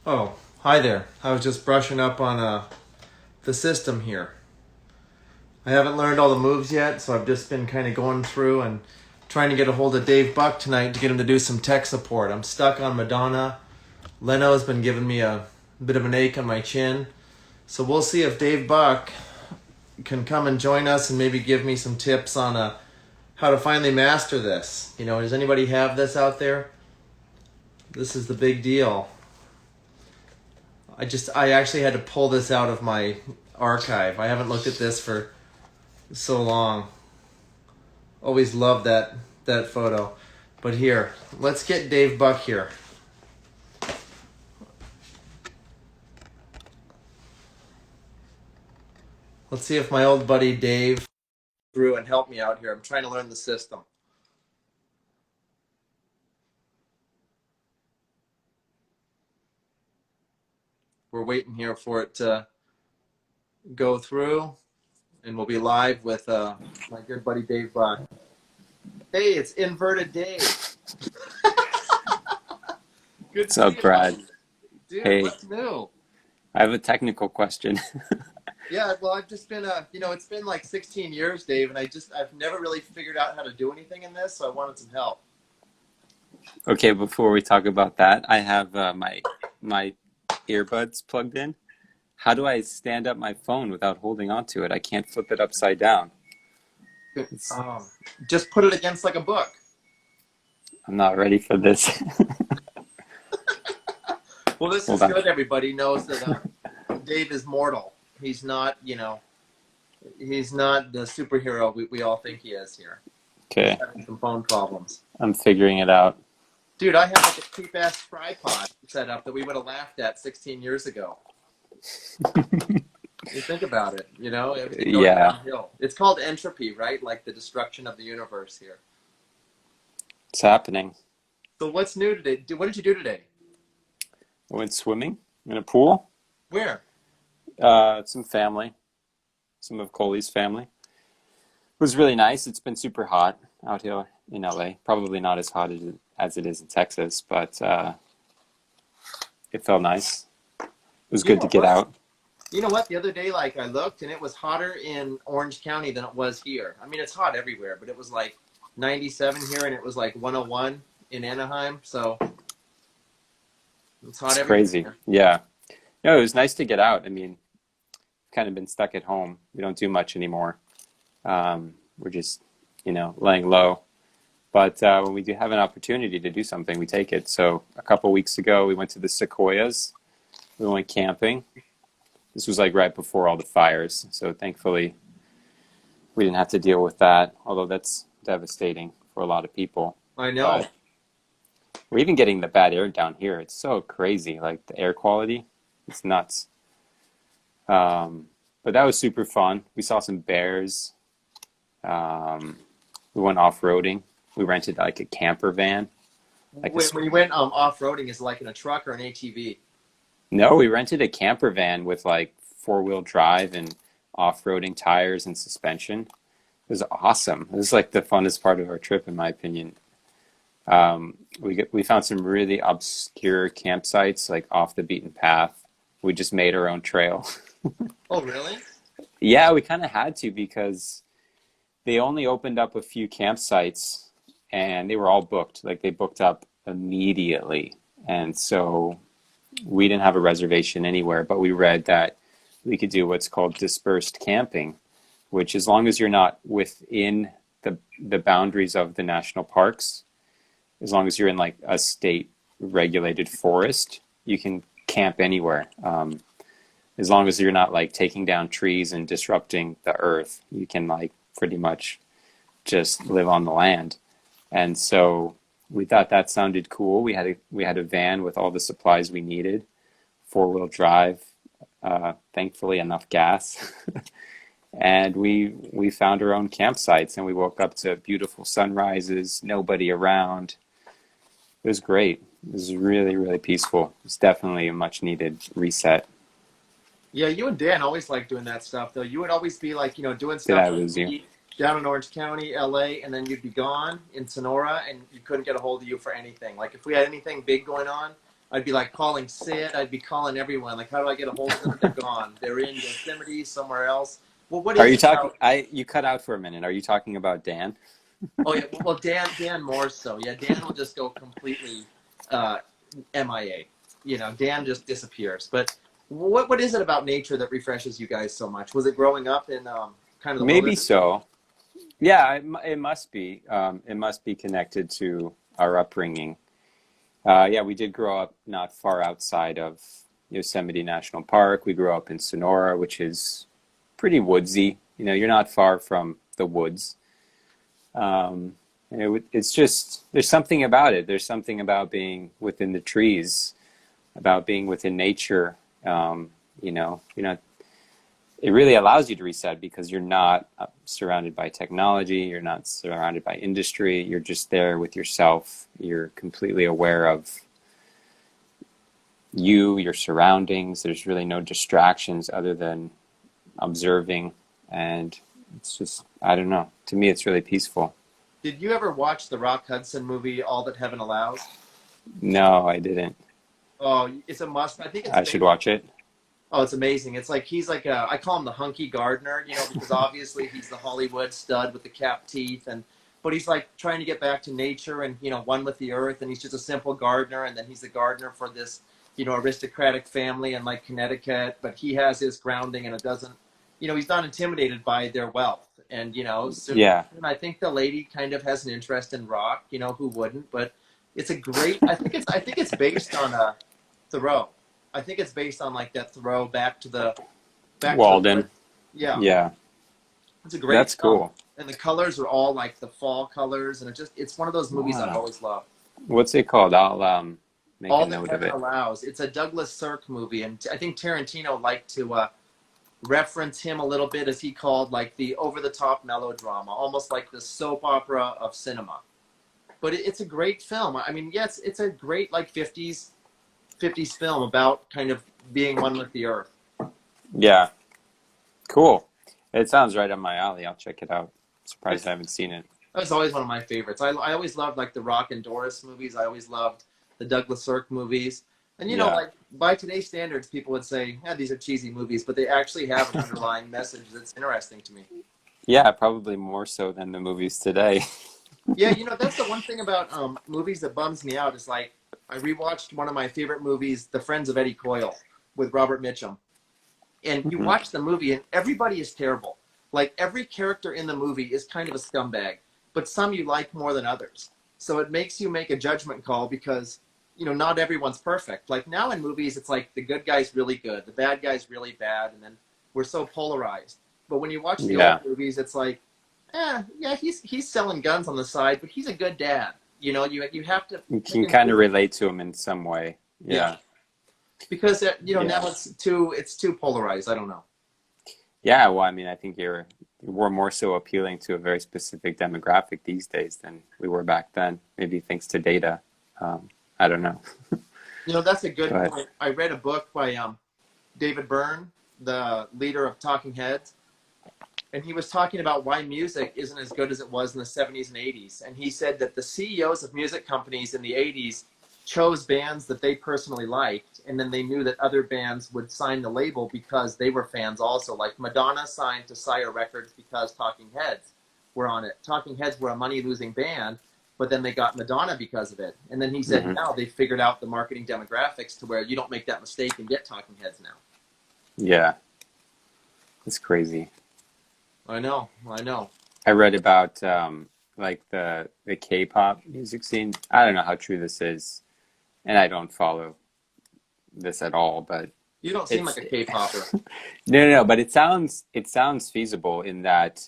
Oh, hi there. I was just brushing up on the system here. I haven't learned all the moves yet, so I've just been kind of going through and trying to get a hold of Dave Buck tonight to get him to do some tech support. I'm stuck on Madonna. Leno's been giving me a bit of an ache on my chin. So we'll see if Dave Buck can come and join us and maybe give me some tips on how to finally master this. You know, does anybody have this out there? This is the big deal. I actually had to pull this out of my archive. I haven't looked at this for so long. Always loved that photo. But here, let's get Dave Buck here. Let's see if my old buddy Dave through and help me out here. I'm trying to learn the system. We're waiting here for it to go through, and we'll be live with my good buddy Dave Buck. Hey, it's Inverted Dave. Good What's to up, see you, Brad? buddy. Dude, Hey, what's new? I have a technical question. Yeah, well, I've just been, it's been like 16 years, Dave, and I've never really figured out how to do anything in this, so I wanted some help. Okay, before we talk about that, I have my earbuds plugged in. How do I stand up my phone without holding onto it? I can't flip it upside down. It's, Um, just put it against like a book. I'm not ready for this. Well, this is Hold on. good. Everybody knows that Dave is mortal. He's not, he's not the superhero we all think he is here. He's Okay, having some phone problems. I'm figuring it out. Dude, I have like a cheap-ass tripod set up that we would have laughed at 16 years ago. You think about it, everything goes Yeah, downhill. It's called entropy, right? Like the destruction of the universe here. it's happening. So what's new today? What did you do today? I went swimming in a pool. Where? Some family, some of Coley's family. It was really nice. It's been super hot out here in LA. Probably not as hot as it is in Texas, but it felt nice. It was You good know to get what? out. You know what? The other day, like I looked, and it was hotter in Orange County than it was here. I mean, it's hot everywhere, but it was like 97 here, and it was like 101 in Anaheim. So it's hot It's everywhere. crazy. Yeah. No, it was nice to get out. I mean, kind of been stuck at home. We don't do much anymore. We're just, laying low. But when we do have an opportunity to do something, we take it. So a couple weeks ago, we went to the Sequoias. We went camping. This was like right before all the fires. So thankfully, we didn't have to deal with that, although that's devastating for a lot of people. I know. But we're even getting the bad air down here. It's so crazy. Like the air quality, it's nuts. But that was super fun. We saw some bears. Um, we went off-roading. We rented like a camper van. Like a, When you went off-roading, is it like in a truck or an ATV? no, we rented a camper van with like four-wheel drive and off-roading tires and suspension. It was awesome. It was like the funnest part of our trip, in my opinion. We found some really obscure campsites, like off the beaten path. We just made our own trail. Oh, really? Yeah, we kind of had to because they only opened up a few campsites and they were all booked. Like they booked up immediately. And so we didn't have a reservation anywhere, but we read that we could do what's called dispersed camping, which as long as you're not within the boundaries of the national parks, as long as you're in like a state regulated forest, you can camp anywhere. As long as you're not like taking down trees and disrupting the earth, you can like pretty much just live on the land. And so we thought that sounded cool. We had a van with all the supplies we needed, four-wheel drive, thankfully enough gas. And we found our own campsites and we woke up to beautiful sunrises, nobody around. It was great. It was really, really peaceful. It's definitely a much needed reset. Yeah, you and Dan always like doing that stuff, though. You would always be like, doing Did stuff I with lose you? me down in Orange County, LA, and then you'd be gone in Sonora, and you couldn't get a hold of you for anything. Like if we had anything big going on, I'd be like calling Sid. I'd be calling everyone. Like, how do I get a hold of them? They're gone. They're in Yosemite, somewhere else. Well, what Are is you it talking? about? You cut out for a minute. Are you talking about Dan? Oh yeah, well Dan more so. Yeah, Dan will just go completely uh, MIA. You know, Dan just disappears. But what is it about nature that refreshes you guys so much? Was it growing up in kind of the Maybe wilderness? so. Yeah, it must be. It must be connected to our upbringing. Yeah, we did grow up not far outside of Yosemite National Park. We grew up in Sonora, which is pretty woodsy. You know, you're not far from the woods. It's just, there's something about it. There's something about being within the trees, about being within nature. You know, you're not, it really allows you to reset because you're not surrounded by technology. You're not surrounded by industry. You're just there with yourself. You're completely aware of your surroundings. There's really no distractions other than observing. And it's just, I don't know. To me, it's really peaceful. Did you ever watch the Rock Hudson movie All That Heaven Allows? No, I didn't. Oh, it's a must. I think it's I should based. watch it. Oh, it's amazing. It's like he's like I call him the hunky gardener, you know, because obviously he's the Hollywood stud with the capped teeth, and but he's like trying to get back to nature and one with the earth, and he's just a simple gardener, and then he's the gardener for this aristocratic family in like Connecticut, but he has his grounding, and it doesn't, he's not intimidated by their wealth, and so Yeah. and I think the lady kind of has an interest in rock, who wouldn't, but it's a great. I think it's based on Thoreau. I think it's based on like that throw back to the Walden. wood. Yeah, Yeah. it's a great That's film. cool. And the colors are all like the fall colors, and it's one of those movies I've Wow. always loved. What's it called? I'll make a All That note of Heaven it. Allows. It's a Douglas Sirk movie, and I think Tarantino liked to reference him a little bit, as he called like the over-the-top melodrama, almost like the soap opera of cinema. But it's a great film. I mean, yes, it's a great like '50s film about kind of being one with the earth. Yeah. Cool. It sounds right up my alley. I'll check it out. Surprised It's, I haven't seen it. that was always one of my favorites. I always loved like the Rock and Doris movies. I always loved the Douglas Sirk movies. And Yeah. like by today's standards, people would say, "Yeah, these are cheesy movies," but they actually have an underlying message that's interesting to me. Yeah, probably more so than the movies today. Yeah, that's the one thing about movies that bums me out is like I rewatched one of my favorite movies, The Friends of Eddie Coyle, with Robert Mitchum. And you Mhm. watch the movie and everybody is terrible. Like every character in the movie is kind of a scumbag, but some you like more than others. So it makes you make a judgment call because, not everyone's perfect. Like now in movies, it's like the good guy's really good, the bad guy's really bad, and then we're so polarized. But when you watch the Yeah. old movies, it's like, yeah, he's selling guns on the side, but he's a good dad. You have to You pick can and kind of choose. relate to them in some way. Yeah, Yeah. because Yeah. now it's too polarized. I don't know. Yeah. Well, I mean, I think we're more so appealing to a very specific demographic these days than we were back then. Maybe thanks to data. I don't know. That's a good But point. I read a book by David Byrne, the leader of Talking Heads, and he was talking about why music isn't as good as it was in the 70s and 80s. And he said that the CEOs of music companies in the 80s chose bands that they personally liked, and then they knew that other bands would sign the label because they were fans also. Like Madonna signed to Sire Records because Talking Heads were on it. Talking Heads were a money-losing band, but then they got Madonna because of it. And then he said mhm. now they figured out the marketing demographics to where you don't make that mistake and get Talking Heads now. Yeah, it's crazy. I know. I read about like the K-pop music scene. I don't know how true this is, and I don't follow this at all, but You don't seem it's like a K-popper. no, but it sounds feasible in that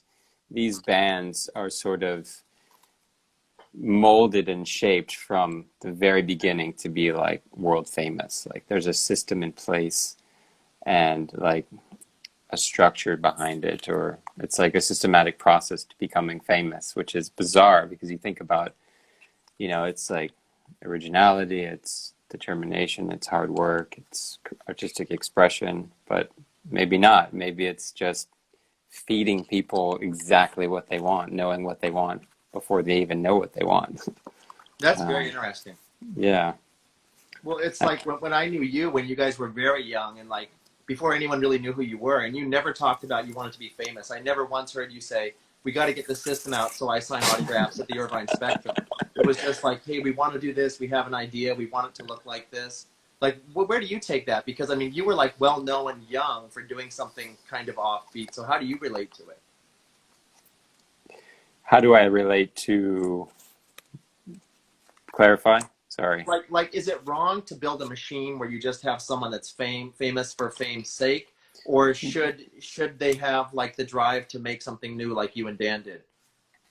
these bands are sort of molded and shaped from the very beginning to be like world famous. Like there's a system in place and like a structure behind it, or it's like a systematic process to becoming famous, which is bizarre because you think about, it's like originality, it's determination, it's hard work, it's artistic expression, but maybe not. Maybe it's just feeding people exactly what they want, knowing what they want before they even know what they want. That's very Um, interesting. yeah. Well, it's like when I knew you, when you guys were very young and like before anyone really knew who you were, and you never talked about you wanted to be famous. I never once heard you say, "We got to get the system out so I sign autographs at the Irvine Spectrum." It was just like, "Hey, we want to do this. We have an idea. We want it to look like this." Like, where do you take that? Because I mean, you were like well known and young for doing something kind of offbeat. So how do you relate to it? How do I relate to clarify? Sorry. Like is it wrong to build a machine where you just have someone that's famous for fame's sake, or should they have like the drive to make something new like you and Dan did?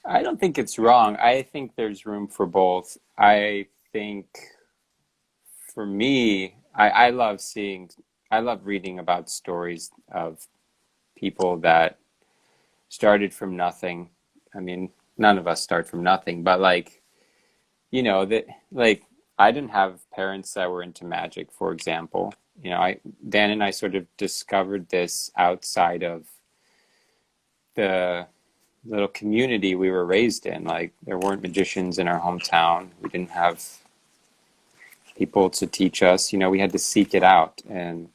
I don't think it's wrong. I think there's room for both. I think for me, I love reading about stories of people that started from nothing. I mean, none of us start from nothing, but like, that like I didn't have parents that were into magic, for example. Dan and I sort of discovered this outside of the little community we were raised in. Like, there weren't magicians in our hometown. We didn't have people to teach us. We had to seek it out. And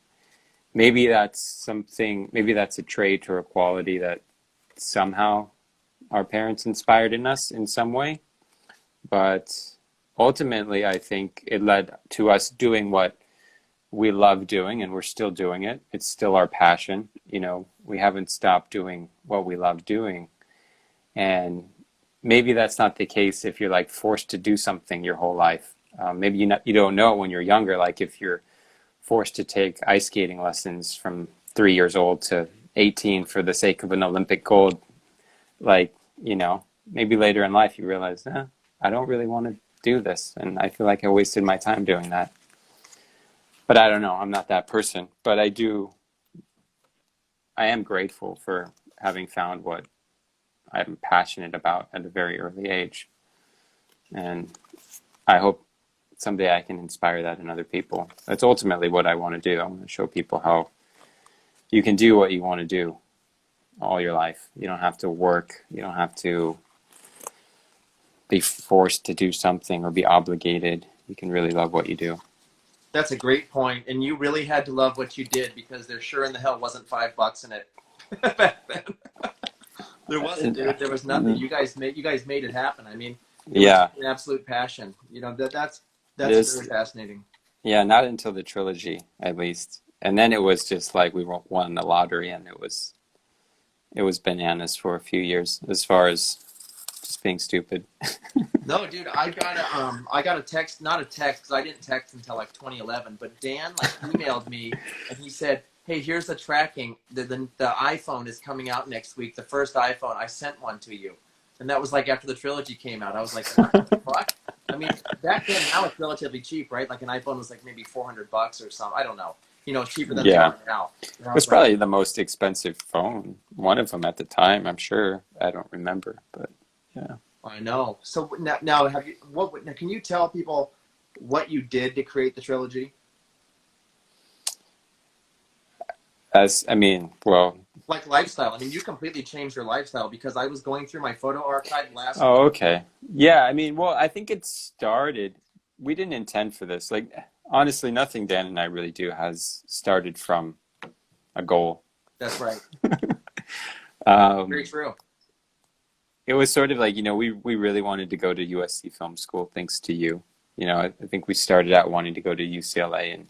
maybe that's a trait or a quality that somehow our parents inspired in us in some way. But ultimately, I think it led to us doing what we love doing, and we're still doing it. It's still our passion. We haven't stopped doing what we love doing. And maybe that's not the case if you're like forced to do something your whole life. Maybe you don't know when you're younger, like if you're forced to take ice skating lessons from 3 years old to 18 for the sake of an Olympic gold, like, maybe later in life you realize, I don't really want to do this, and I feel like I wasted my time doing that. But I don't know, I'm not that person. But I am grateful for having found what I'm passionate about at a very early age. And I hope someday I can inspire that in other people. That's ultimately what I want to do. I want to show people how you can do what you want to do all your life. You don't have to work. You don't have to be forced to do something or be obligated. You can really love what you do. That's a great point, and you really had to love what you did because there sure in the hell wasn't $5 in it back then. There wasn't, dude. There was nothing. You guys made it happen. I mean, it was an absolute passion. That's very fascinating. Yeah, not until the trilogy, at least, and then it was just like we won the lottery, and it was bananas for a few years as far as just being stupid. No, dude, I got a text, not a text, because I didn't text until like 2011, but Dan like emailed me and he said, "Hey, here's the tracking. The iPhone is coming out next week. The first iPhone. I sent one to you." And that was like after the trilogy came out. I was like, "What the fuck?" I mean, back then, now it's relatively cheap, right? Like an iPhone was like maybe $400 or something. I don't know. Cheaper than they are now. It was probably the most expensive phone. One of them at the time, I'm sure. I don't remember, but yeah. I know. So now can you tell people what you did to create the trilogy? Like lifestyle. I mean, you completely changed your lifestyle because I was going through my photo archive last week. Oh, okay. Yeah, I think it started, we didn't intend for this. Like, honestly, nothing Dan and I really do has started from a goal. That's right. Very true. It was sort of like, we really wanted to go to USC Film School thanks to you. I think we started out wanting to go to UCLA, and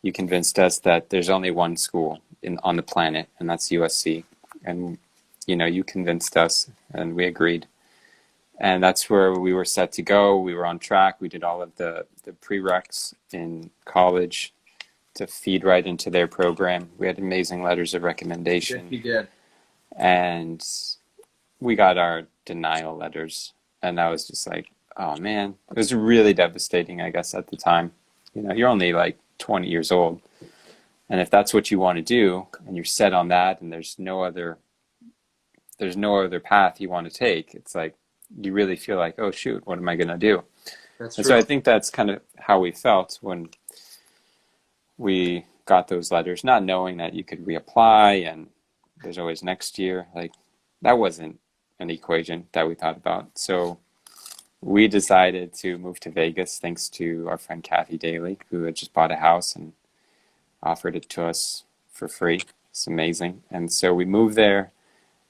you convinced us that there's only one school on the planet, and that's USC. And, you convinced us, and we agreed. And that's where we were set to go. We were on track. We did all of the prereqs in college to feed right into their program. We had amazing letters of recommendation. Yes, we did. And we got our denial letters. And I was just like, oh, man. It was really devastating, I guess, at the time. You're only like 20 years old. And if that's what you want to do, and you're set on that, and there's no other path you want to take, it's like, you really feel like, oh shoot, what am I going to do? That's true. So I think that's kind of how we felt when we got those letters, not knowing that you could reapply and there's always next year. Like, that wasn't an equation that we thought about. So we decided to move to Vegas thanks to our friend Kathy Daly, who had just bought a house and offered it to us for free. It's amazing. And so we moved there,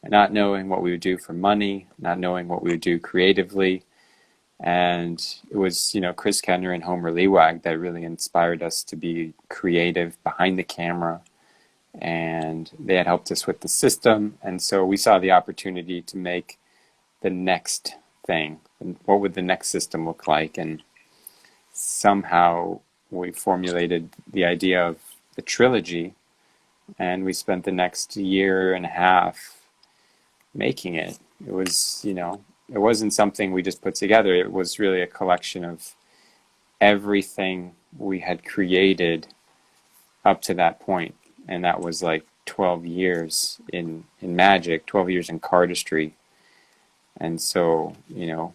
not knowing what we would do for money, not knowing what we would do creatively. And it was, Chris Kenner and Homer Lewag that really inspired us to be creative behind the camera. And they had helped us with the system. And so we saw the opportunity to make the next thing. And what would the next system look like? And somehow we formulated the idea of the Trilogy. And we spent the next year and a half making it. It was, it wasn't something we just put together. It was really a collection of everything we had created up to that point. And that was like 12 years in magic, 12 years in cardistry. And so, it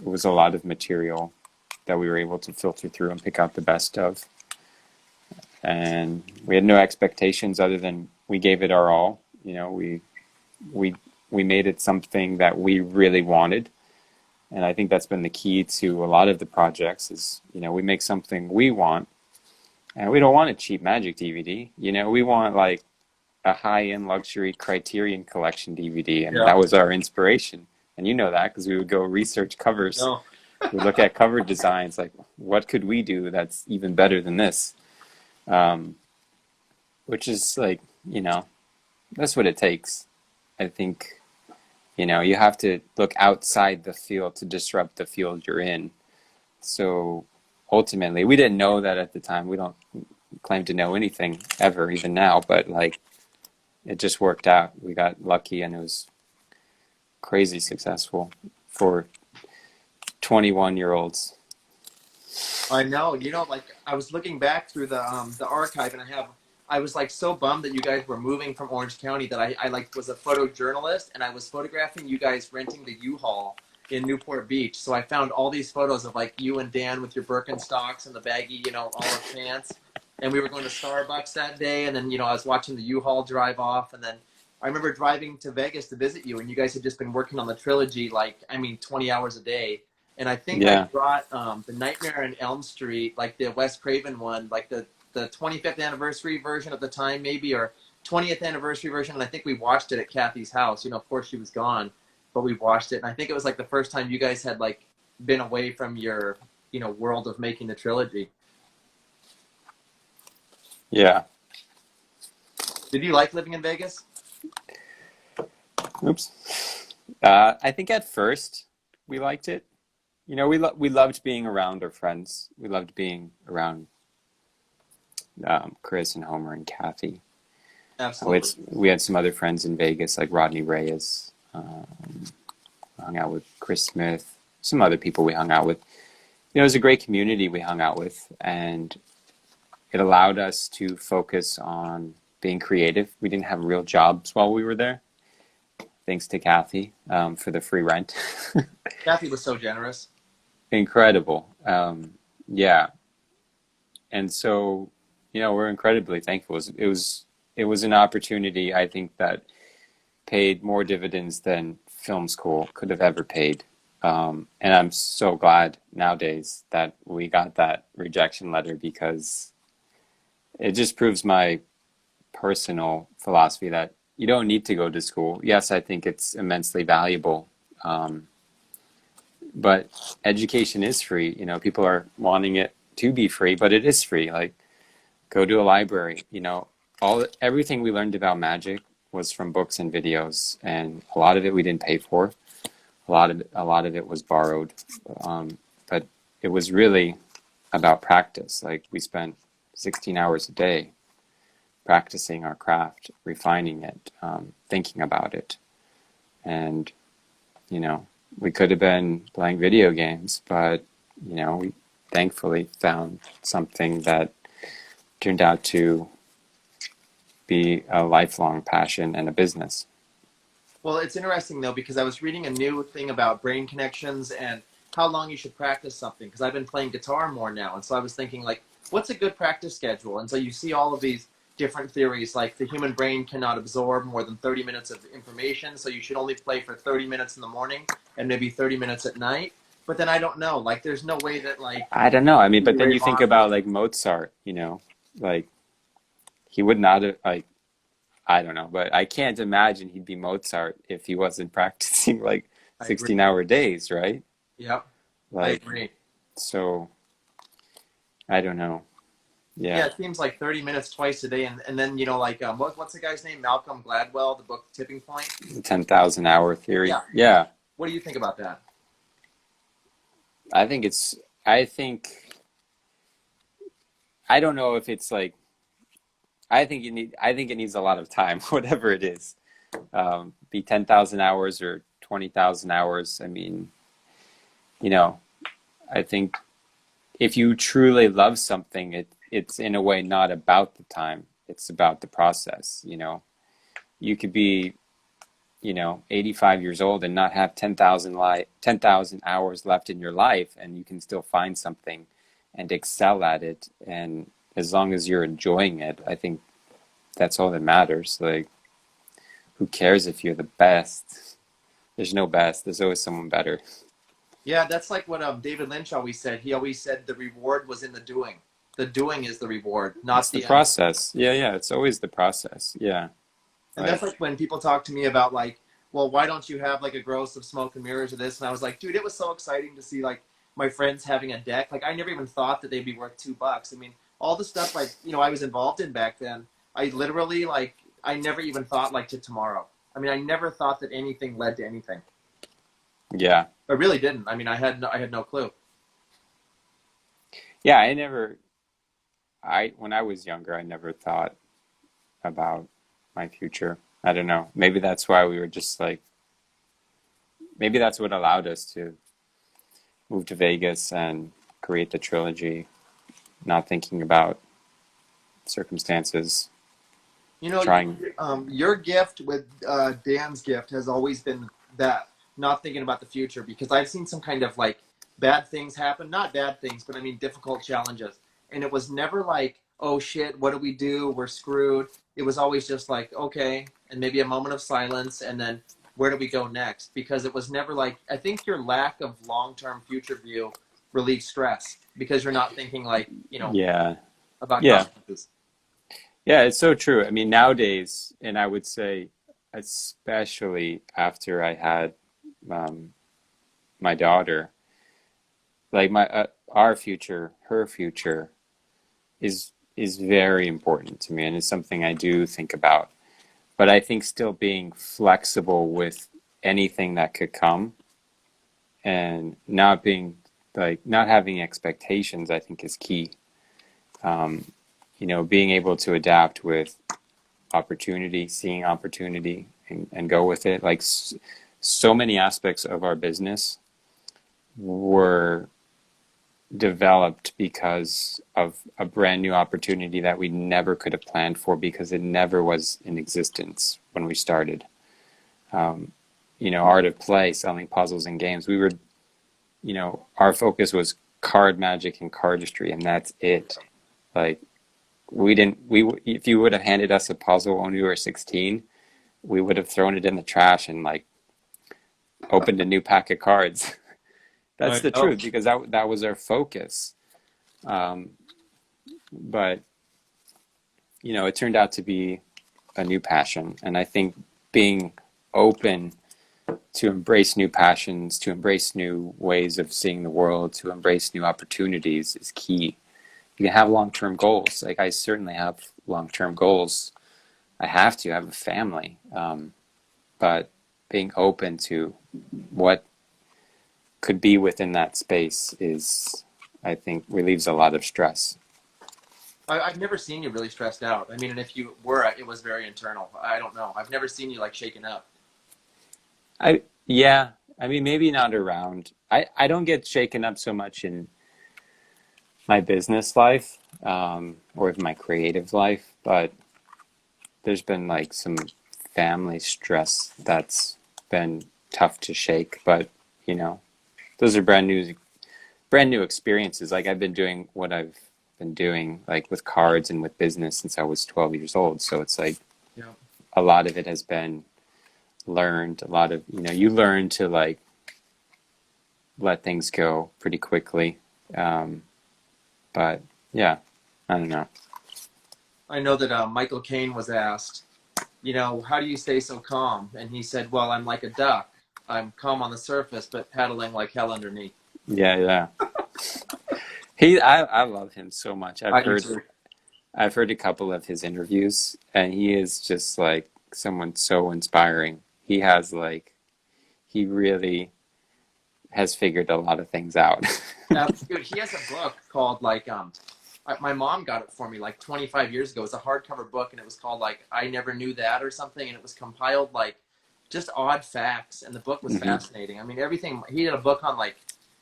was a lot of material that we were able to filter through and pick out the best of. And we had no expectations other than we gave it our all. We made it something that we really wanted. And I think that's been the key to a lot of the projects is, we make something we want. And we don't want a cheap Magic DVD. We want like a high-end luxury Criterion Collection DVD. And that was our inspiration. And you know that because we would go research covers. No. We look at cover designs, like what could we do that's even better than this? Which is like, that's what it takes. I think, you have to look outside the field to disrupt the field you're in. So ultimately, we didn't know that at the time. We don't claim to know anything ever, even now, but like it just worked out. We got lucky and it was crazy successful for 21-year-olds. I know, like I was looking back through the archive and I was like so bummed that you guys were moving from Orange County that I like was a photojournalist and I was photographing you guys renting the U-Haul in Newport Beach. So I found all these photos of like you and Dan with your Birkenstocks and the baggy, olive pants. And we were going to Starbucks that day. And then, I was watching the U-Haul drive off. And then I remember driving to Vegas to visit you and you guys had just been working on the Trilogy, 20 hours a day. And I think I brought the Nightmare on Elm Street, like the Wes Craven one, like the 25th anniversary version at the time, maybe, or 20th anniversary version. And I think we watched it at Kathy's house. Of course she was gone, but we watched it. And I think it was like the first time you guys had like been away from your, world of making the Trilogy. Yeah. Did you like living in Vegas? Oops. I think at first we liked it. We loved being around our friends. We loved being around Chris and Homer and Kathy. Absolutely. We had some other friends in Vegas, like Rodney Reyes. Hung out with Chris Smith. Some other people we hung out with. It was a great community we hung out with, and it allowed us to focus on being creative. We didn't have real jobs while we were there. Thanks to Kathy for the free rent. Kathy was so generous. Incredible. Yeah. And so, we're incredibly thankful. It was an opportunity, I think, that paid more dividends than film school could have ever paid. And I'm so glad nowadays that we got that rejection letter because it just proves my personal philosophy that you don't need to go to school. Yes, I think it's immensely valuable. But education is free. People are wanting it to be free, but it is free. Like, go to a library. Everything we learned about magic was from books and videos, and a lot of it we didn't pay for. A lot of it was borrowed, but it was really about practice. Like, we spent 16 hours a day practicing our craft, refining it, thinking about it, and we could have been playing video games, but we thankfully found something that turned out to be a lifelong passion and a business. Well, it's interesting though, because I was reading a new thing about brain connections and how long you should practice something, because I've been playing guitar more now. And so I was thinking, like, what's a good practice schedule? And so you see all of these different theories, like the human brain cannot absorb more than 30 minutes of information, so you should only play for 30 minutes in the morning and maybe 30 minutes at night. But then I don't know. Like, there's no way that like I don't know. I mean, but then Ray you think Vaughn. about like Mozart, like he would not have like I don't know, but I can't imagine he'd be Mozart if he wasn't practicing like I agree. 16-hour days, right? Yep, I Like agree. so I don't know. Yeah, Yeah. it seems like 30 minutes twice a day, and then like what's the guy's name? Malcolm Gladwell, the book Tipping Point. The 10,000-hour theory. Yeah. Yeah. What do you think about that? I think it's I think I don't know if it's like I think it needs a lot of time, whatever it is. Be 10,000 hours or 20,000 hours. I mean, you know, I think if you truly love something, it's in a way not about the time. It's about the process, You could be, 85 years old and not have 10,000 hours left in your life, and you can still find something and excel at it. And as long as you're enjoying it, I think that's all that matters. Like, who cares if you're the best? There's no best. There's always someone better. Yeah, that's like what David Lynch always said. He always said the reward was in the doing. The doing is the reward, It's not the the end. process. Yeah, yeah. It's always the process. Yeah. And that's Like, like when people talk to me about like, well, why don't you have like a gross of smoke and mirrors or this? And I was like, dude, it was so exciting to see like my friends having a deck. Like I never even thought that they'd be worth $2. I mean, all the stuff like I was involved in back then. I literally like I never even thought like to tomorrow. I mean, I never thought that anything led to anything. yeah. I really didn't. I mean, I had no clue. Yeah, when I was younger, I never thought about my future. I don't know. Maybe that's why we were just like, maybe that's what allowed us to move to Vegas and create the trilogy, not thinking about circumstances, You know, trying. your gift with Dan's gift has always been that not thinking about the future because I've seen some kind of like bad things happen, not bad things, but I mean difficult challenges. And it was never like, oh shit, what do we do? We're screwed. It was always just like, okay, and maybe a moment of silence and then where do we go next? Because it was never like, I think your lack of long-term future view relieves stress because you're not thinking like, Yeah. about Yeah. consequences. Yeah, it's so true. I mean, nowadays, and I would say, especially after I had um, my daughter, like our future, her future is very important to me, and it's something I do think about. But I think still being flexible with anything that could come and not having expectations, I think is key. Um, Being able to adapt with opportunity, seeing opportunity and go with it. Like so many aspects of our business were developed because of a brand new opportunity that we never could have planned for because it never was in existence when we started. Art of play, selling puzzles and games. We were, our focus was card magic and cardistry, and that's it. Like, if you would have handed us a puzzle when we were 16, we would have thrown it in the trash and like opened a new pack of cards. That's I the know. truth because that was our focus. But it turned out to be a new passion, and I think being open to embrace new passions, to embrace new ways of seeing the world, to embrace new opportunities is key. You can have long-term goals. Like I certainly have long-term goals. I have to have a family, but being open to what could be within that space is, I think, relieves a lot of stress. I've never seen you really stressed out. I mean, and if you were, it was very internal. I don't know. I've never seen you like shaken up. Yeah, I mean, maybe not around. I don't get shaken up so much in my business life, or my creative life, but there's been like some family stress that's been tough to shake. But those are brand new experiences. Like I've been doing what I've been doing, like with cards and with business since I was 12 years old. So it's like Yeah. a lot of it has been learned. A lot of you learn to like let things go pretty quickly. But yeah, I don't know. I know that Michael Caine was asked, how do you stay so calm? And he said, well, I'm like a duck. I'm calm on the surface, but paddling like hell underneath. Yeah, yeah. I love him so much. I do too. I've heard a couple of his interviews, and he is just like someone so inspiring. He really has figured a lot of things out. Dude, he has a book called my mom got it for me like 25 years ago. It was a hardcover book, and it was called like I Never Knew That or something, and it was compiled like just odd facts, and the book was fascinating. I mean, everything. He did a book on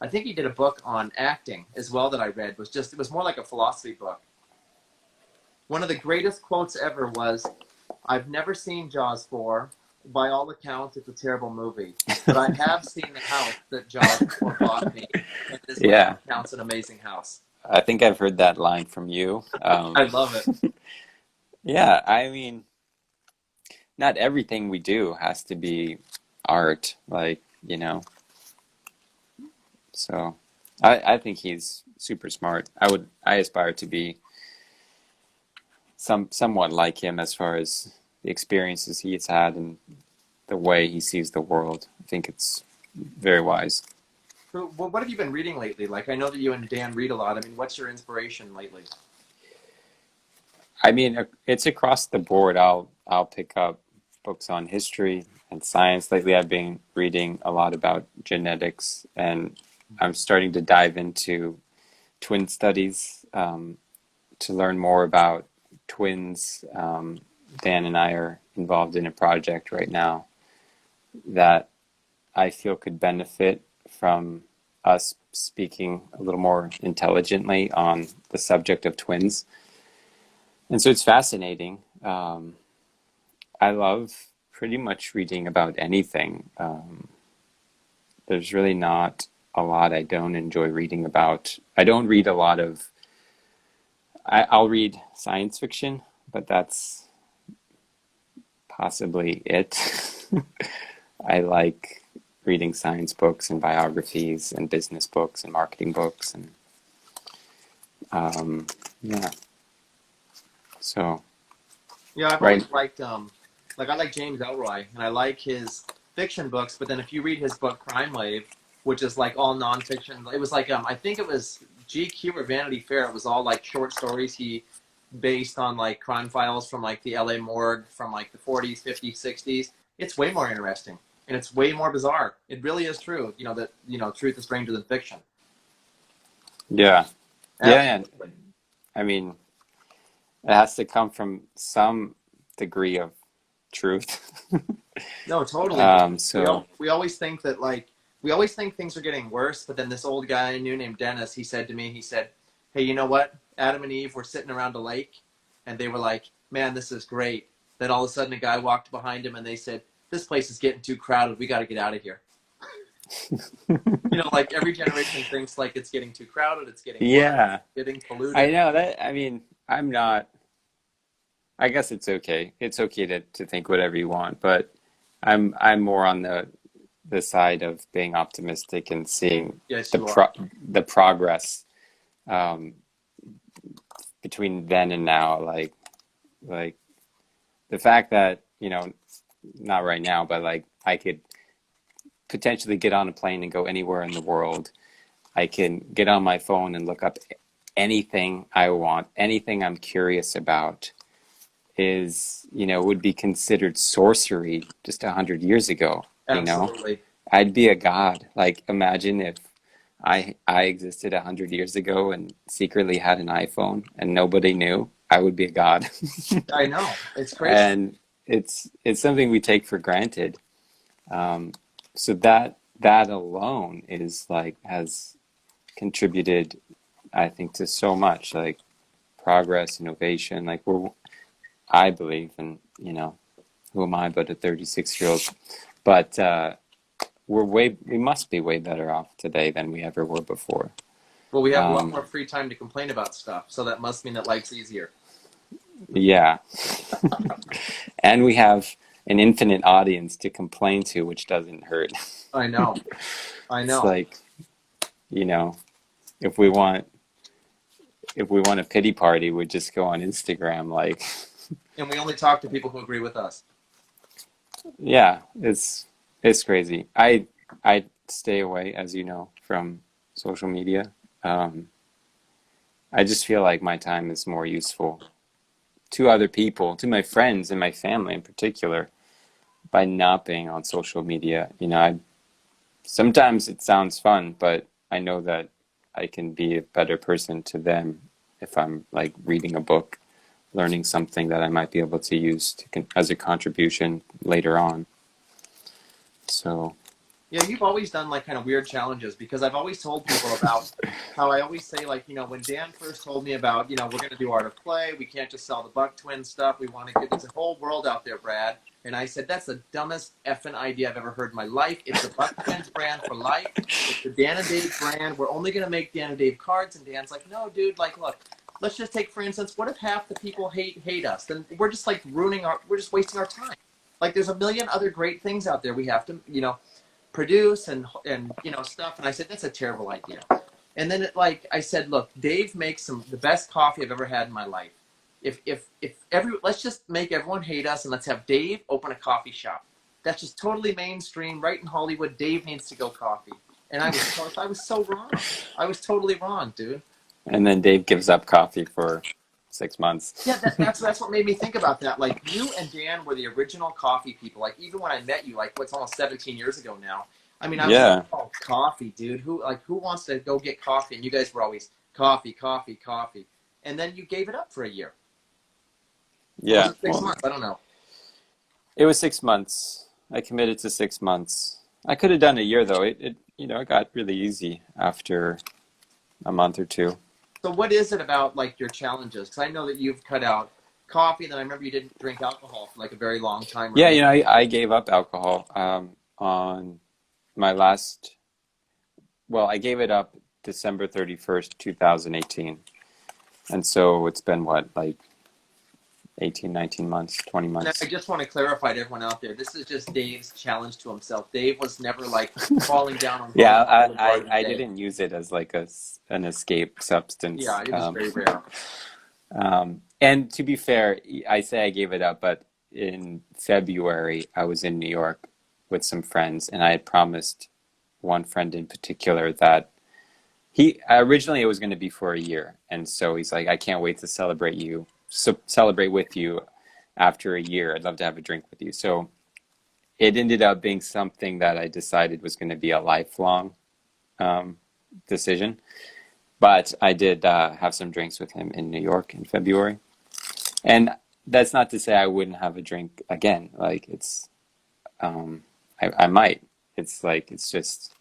I think he did a book on acting as well that I read. It was more like a philosophy book. One of the greatest quotes ever was, "I've never seen Jaws 4. By all accounts, it's a terrible movie. But I have seen the house that Jaws 4 bought me. And this Yeah. counts an amazing house." I think I've heard that line from you. I love it. Yeah, I mean, not everything we do has to be art, So I think he's super smart. I aspire to be somewhat like him as far as the experiences he's had and the way he sees the world. I think it's very wise. So, well, what have you been reading lately? Like, I know that you and Dan read a lot. I mean, what's your inspiration lately? I mean, it's across the board. I'll pick up books on history and science. Lately, I've been reading a lot about genetics, and I'm starting to dive into twin studies to learn more about twins. Dan and I are involved in a project right now that I feel could benefit from us speaking a little more intelligently on the subject of twins. And so it's fascinating. I love pretty much reading about anything. There's really not a lot I don't enjoy reading about. I don't read a lot of... I'll read science fiction, but that's possibly it. I like reading science books and biographies and business books and marketing books and yeah. So Yeah, I've right. always liked I like James Elroy, and I like his fiction books. But then if you read his book Crime Wave, which is like all nonfiction, it was like I think it was GQ or Vanity Fair. It was all like short stories he based on like crime files from like the LA morgue from like the 40s, 50s, 60s. It's way more interesting, and it's way more bizarre. It really is true, that truth is stranger than fiction. Yeah. Absolutely. Yeah, and I mean, it has to come from some degree of truth. No, totally. So We always think that we always think things are getting worse, but then this old guy I knew named Dennis, he said to me, hey, you know what? Adam and Eve were sitting around a lake, and they were like, man, this is great. Then all of a sudden a guy walked behind him, and they said, this place is getting too crowded. We got to get out of here. Like every generation thinks like it's getting too crowded, it's getting yeah, worse, getting polluted. I know that. I mean, I'm not. I guess it's okay. It's okay to think whatever you want, but I'm more on the side of being optimistic and seeing Yes, the progress between then and now. Like the fact that not right now, but like I could potentially get on a plane and go anywhere in the world. I can get on my phone and look up anything I want, anything I'm curious about would be considered sorcery just 100 years ago. Absolutely. I'd be a god. Like, imagine if I existed 100 years ago and secretly had an iPhone and nobody knew. I would be a god. I know. It's crazy. And it's something we take for granted. So that alone is has contributed, I think, to so much like progress, innovation. Like I believe, and who am I but a 36-year-old? But we must be way better off today than we ever were before. Well, we have a lot more free time to complain about stuff, so that must mean that life's easier. Yeah. And we have an infinite audience to complain to, which doesn't hurt. I know. It's like you know, if we want a pity party, we just go on Instagram. Like, And we only talk to people who agree with us. yeah, it's crazy. I stay away, as you know, from social media. Um, I just feel like my time is more useful to other people, to my friends and my family in particular, by not being on social media. You know, sometimes it sounds fun, but I know that I can be a better person to them if I'm like reading a book, learning something that I might be able to use as a contribution later on. So, Yeah, you've always done like kind of weird challenges, because I've always told people about how I always say, like, when Dan first told me about, we're going to do art of play, we can't just sell the Buck Twin stuff, we want to get, there's a whole world out there, Brad. And I said, that's the dumbest effing idea I've ever heard in my life. It's the Buck Twins brand for life. It's the Dan and Dave brand. We're only going to make Dan and Dave cards. And Dan's like, no, dude, like, look, let's just take, for instance, what if half the people hate us? Then we're just like we're just wasting our time. Like, there's a million other great things out there we have to, produce and stuff. And I said, that's a terrible idea. And then I said, look, Dave makes the best coffee I've ever had in my life. Let's just make everyone hate us, and let's have Dave open a coffee shop. That's just totally mainstream, right in Hollywood. Dave needs to go coffee. And I was so wrong. I was totally wrong, dude. and then Dave gives up coffee for 6 months. Yeah, that's what made me think about that. Like, you and Dan were the original coffee people. Like, even when I met you, like, what's almost 17 years ago now. I mean, I was Yeah. like, oh, coffee, dude. Who wants to go get coffee? And you guys were always coffee, coffee, coffee. And then you gave it up for a year. Yeah. Was it 6 months? I don't know. It was 6 months. I committed to 6 months. I could have done a year though. It got really easy after a month or two. So what is it about, like, your challenges? Because I know that you've cut out coffee, and then I remember you didn't drink alcohol for like a very long time. Yeah, I gave up alcohol on my last. Well, I gave it up December 31st, 2018, and so it's been what, like 18, 19 months, 20 And months. I just want to clarify to everyone out there, this is just Dave's challenge to himself. Dave was never like falling down on Yeah, I Day. didn't use it as like an escape substance. Yeah, it was very rare. And to be fair, I say I gave it up, but in February, I was in New York with some friends, and I had promised one friend in particular that originally it was going to be for a year. And so he's like, I can't wait to celebrate with you after a year. I'd love to have a drink with you. So it ended up being something that I decided was going to be a lifelong decision. But I did have some drinks with him in New York in February. And that's not to say I wouldn't have a drink again. Like, it's, I might. It's like, it's just,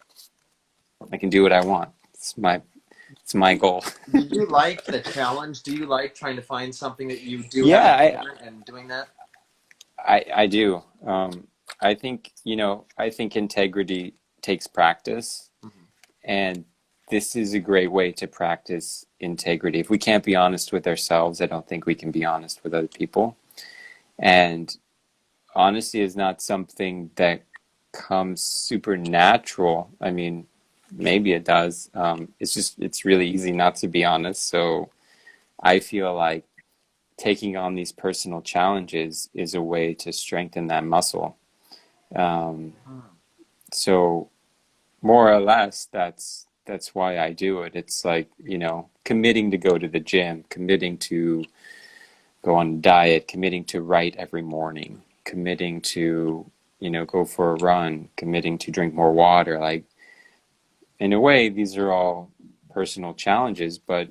I can do what I want. It's my goal. Do you like the challenge? Do you like trying to find something that you do Yeah, and doing that? I do. I think integrity takes practice. Mm-hmm. And this is a great way to practice integrity. If we can't be honest with ourselves, I don't think we can be honest with other people. And honesty is not something that comes supernatural. I mean, maybe it does. It's really easy not to be honest. So I feel like taking on these personal challenges is a way to strengthen that muscle. So more or less, that's why I do it. It's like, committing to go to the gym, committing to go on a diet, committing to write every morning, committing to, go for a run, committing to drink more water. Like, in a way, these are all personal challenges, but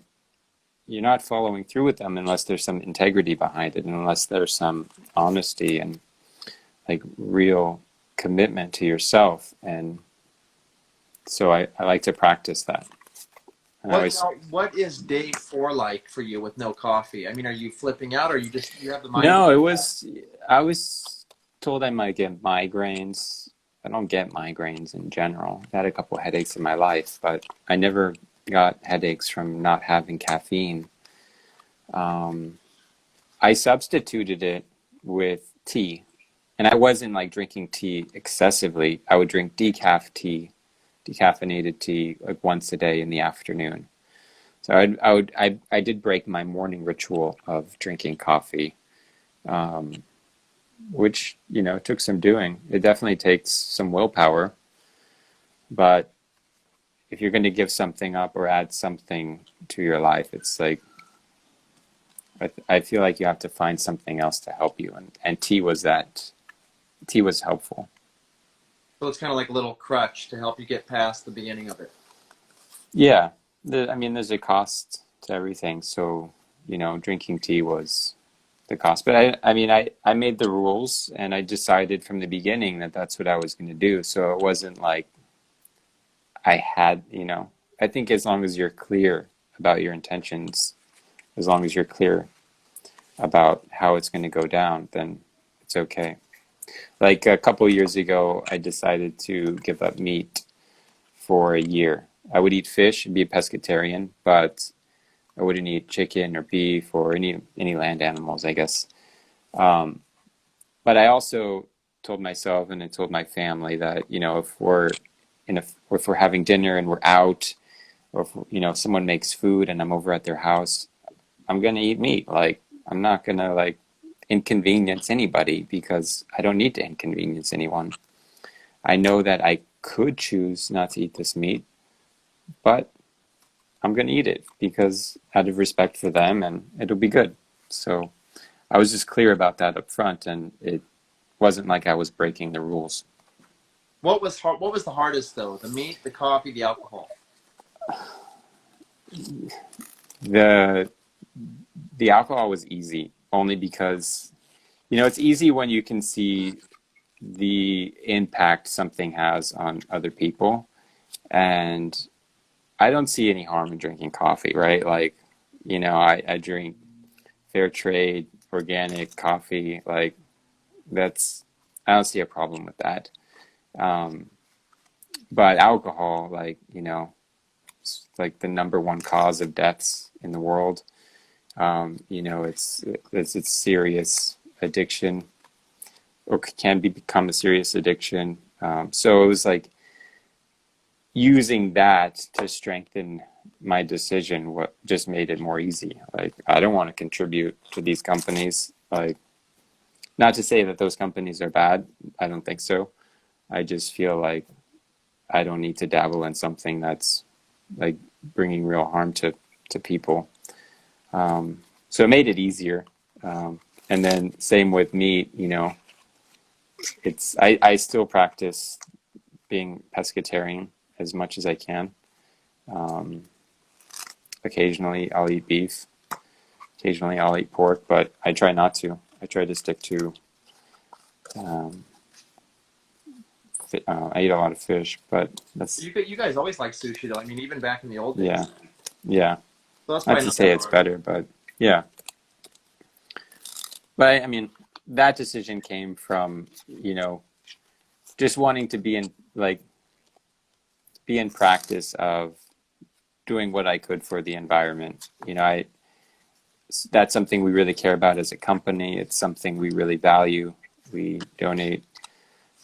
you're not following through with them unless there's some integrity behind it, and unless there's some honesty and like real commitment to yourself. And so I like to practice that. What is day 4 like for you with no coffee? I mean, are you flipping out, or you have the mind? No, I was told I might get migraines. I don't get migraines in general. I've had a couple of headaches in my life, but I never got headaches from not having caffeine. I substituted it with tea, and I wasn't like drinking tea excessively. I would drink decaf tea, decaffeinated tea like once a day in the afternoon. So I did break my morning ritual of drinking coffee, which, took some doing. It definitely takes some willpower, but if you're going to give something up or add something to your life, it's like, I feel like you have to find something else to help you. And tea was that. Tea was helpful. So it's kind of like a little crutch to help you get past the beginning of it. Yeah. There's a cost to everything. So, drinking tea was the cost. But I made the rules and I decided from the beginning that that's what I was going to do. So it wasn't like I had, I think as long as you're clear about your intentions, as long as you're clear about how it's going to go down, then it's okay. Like a couple of years ago, I decided to give up meat for a year. I would eat fish and be a pescatarian, but I wouldn't eat chicken or beef or any land animals, I guess. But I also told myself and I told my family that, if we're having dinner and we're out, or if someone makes food and I'm over at their house, I'm gonna eat meat. Like I'm not gonna like inconvenience anybody because I don't need to inconvenience anyone. I know that I could choose not to eat this meat, but I'm gonna eat it because out of respect for them and it'll be good. So I was just clear about that up front, and it wasn't like I was breaking the rules. What was the hardest though? The meat, the coffee, the alcohol? The alcohol was easy only because, it's easy when you can see the impact something has on other people. And I don't see any harm in drinking coffee, right? Like, I drink fair trade, organic coffee. Like I don't see a problem with that. But alcohol, like, it's like the number one cause of deaths in the world. It's serious addiction, or can become a serious addiction. So it was like using that to strengthen my decision. What just made it more easy. Like I don't want to contribute to these companies. Like, not to say that those companies are bad. I don't think so. I just feel like I don't need to dabble in something that's like bringing real harm to people. So it made it easier. And then same with meat, I still practice being pescatarian as much as I can. Occasionally I'll eat beef. Occasionally I'll eat pork, but I try not to. I try to stick to, I eat a lot of fish, but that's... You guys always like sushi though. I mean, even back in the old days. Yeah, yeah. So that's Not to say it's better, but yeah. But I mean, that decision came from, just wanting to be in practice of doing what I could for the environment. That's something we really care about as a company. It's something we really value. We donate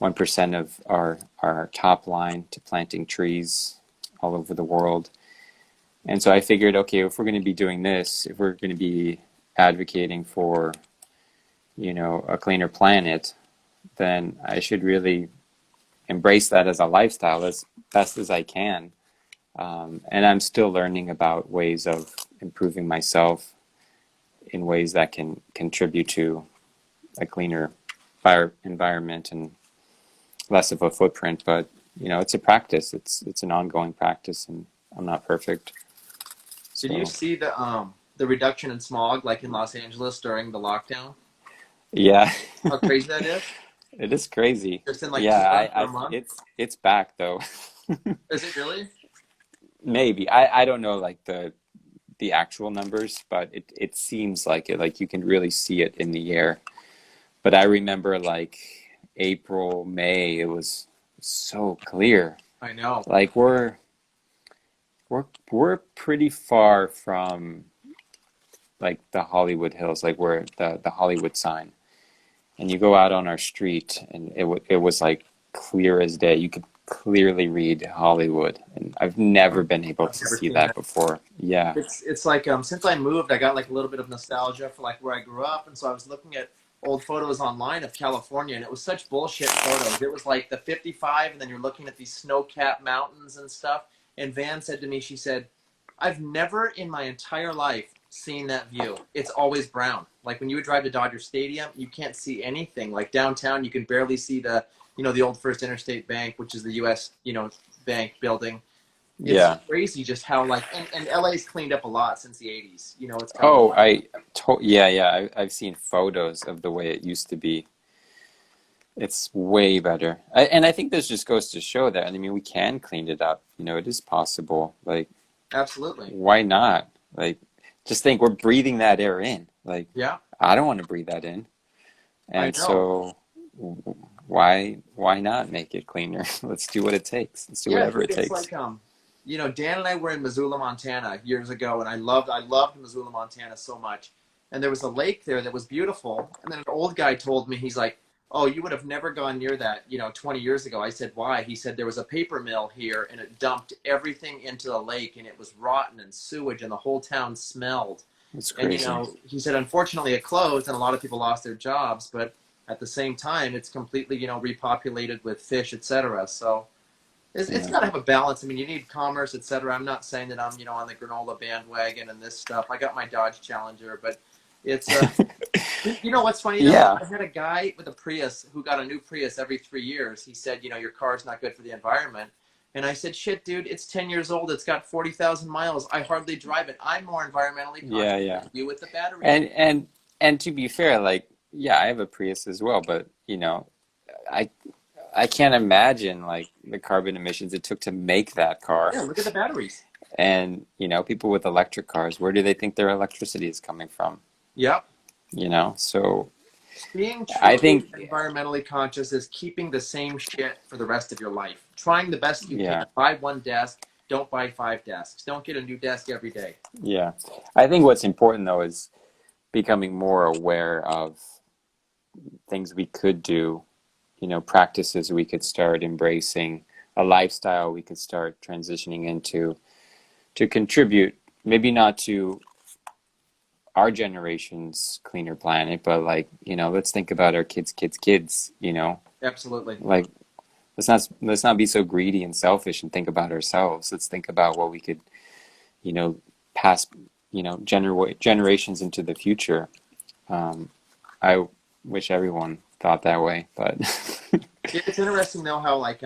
1% of our top line to planting trees all over the world. And so I figured, okay, if we're going to be doing this, if we're going to be advocating for, a cleaner planet, then I should really embrace that as a lifestyle as best as I can. And I'm still learning about ways of improving myself in ways that can contribute to a cleaner environment and less of a footprint. But, it's a practice. It's an ongoing practice, and I'm not perfect. Did you see the reduction in smog like in Los Angeles during the lockdown? Yeah. How crazy that is? It is crazy. Just in like a month? It's back though. Is it really? Maybe. I don't know like the actual numbers, but it seems like it. Like you can really see it in the air. But I remember like April, May, it was so clear. I know. Like we're pretty far from like the Hollywood Hills, like where the Hollywood sign. And you go out on our street and it was like clear as day. clearly read Hollywood, and I've never been able I've to never see seen that that. before. Yeah, It's like since I moved, I got like a little bit of nostalgia for like where I grew up, and so I was looking at old photos online of California, and it was such bullshit photos. It was like the 55, and then you're looking at these snow-capped mountains and stuff. And Van said to me, she said, "I've never in my entire life seen that view. It's always brown. Like when you would drive to Dodger Stadium, you can't see anything. Like downtown, you can barely see the the old First Interstate Bank, which is the U.S. bank building. It's yeah. crazy just how like and LA's cleaned up a lot since the 80s. It's got a Oh, lot. yeah, yeah. I've seen photos of the way it used to be. It's way better. And I think this just goes to show that, I mean, we can clean it up. It is possible. Like, Absolutely. why not? Like, just think we're breathing that air in. Like, Yeah, I don't want to breathe that in. I And know. so why not make it cleaner? Let's do what it takes. Let's do Yeah, whatever dude, it it's takes. like Dan and I were in Missoula, Montana years ago, and I loved Missoula, Montana so much. And there was a lake there that was beautiful. And then an old guy told me, he's like, "Oh, you would have never gone near that, 20 years ago." I said, "Why?" He said there was a paper mill here, and it dumped everything into the lake, and it was rotten and sewage, and the whole town smelled. It's And crazy. he said, unfortunately, it closed, and a lot of people lost their jobs. But at the same time, it's completely, repopulated with fish, etc. So it's Yeah. got to have a balance. I mean, you need commerce, etc. I'm not saying that I'm, on the granola bandwagon and this stuff. I got my Dodge Challenger, but it's you know what's funny though? Yeah. I had a guy with a Prius who got a new Prius every 3 years. He said, your car's not good for the environment. And I said, shit, dude, it's 10 years old. It's got 40,000 miles. I hardly drive it. I'm more environmentally Yeah, conscious yeah. than you with the battery. And to be fair, like, yeah, I have a Prius as well, but I I can't imagine like the carbon emissions it took to make that car. Yeah, look at the batteries. And, people with electric cars, where do they think their electricity is coming from? Yep. So Being I truly think, environmentally conscious is keeping the same shit for the rest of your life. Trying the best you can. yeah, Buy one desk. Don't buy 5 desks. Don't get a new desk every day. yeah. I think what's important though is becoming more aware of things we could do, practices we could start embracing, a lifestyle we could start transitioning into to contribute, maybe not to our generation's cleaner planet, but like, let's think about our kids, Absolutely. like let's not be so greedy and selfish and think about ourselves. Let's think about what we could, you know, pass, generations into the future. I wish everyone thought that way, but It's interesting though how like